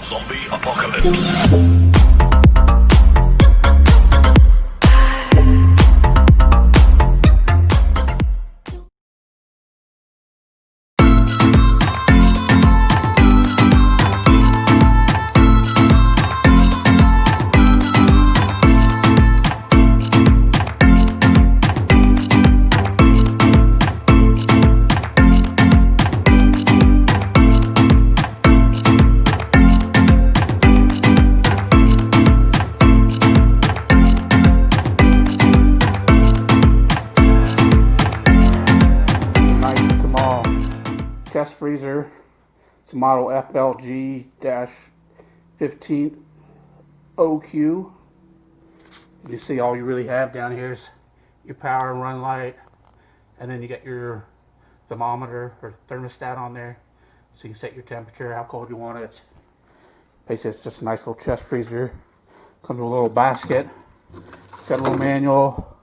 Zombie apocalypse. Chest freezer. It's model FLG-15OQ. You see, all you really have down here is your power and run light, and then you get your thermometer or thermostat on there, so you can set your temperature, how cold you want it. Basically, it's just a nice little chest freezer. Comes with a little basket. It's got a little manual.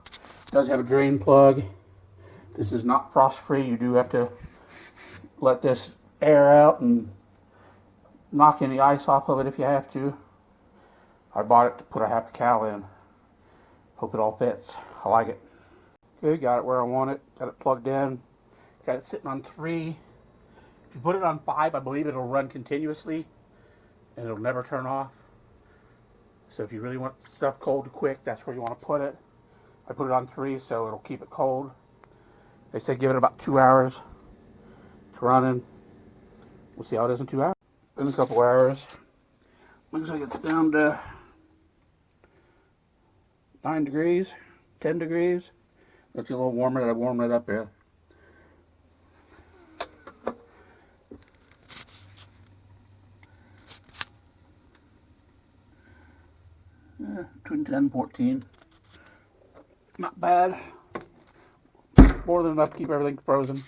It does have a drain plug. This is not frost-free. You do have to let this air out and knock any ice off of it if you have to. I bought it to put a happy cow in. Hope it all fits. I like it. Okay, got it where I want it. Got it plugged in. Got it sitting on 3. If you put it on 5, I believe it'll run continuously and it'll never turn off. So if you really want stuff cold quick, that's where you want to put it. I put it on 3 so it'll keep it cold. They said give it about 2 hours. It's running. We'll see how it is in 2 hours. In a couple hours. Looks like it's down to 9 degrees, 10 degrees. Looks a little warmer. I warmed it up here. Between 10 and 14. Not bad. More than enough to keep everything frozen.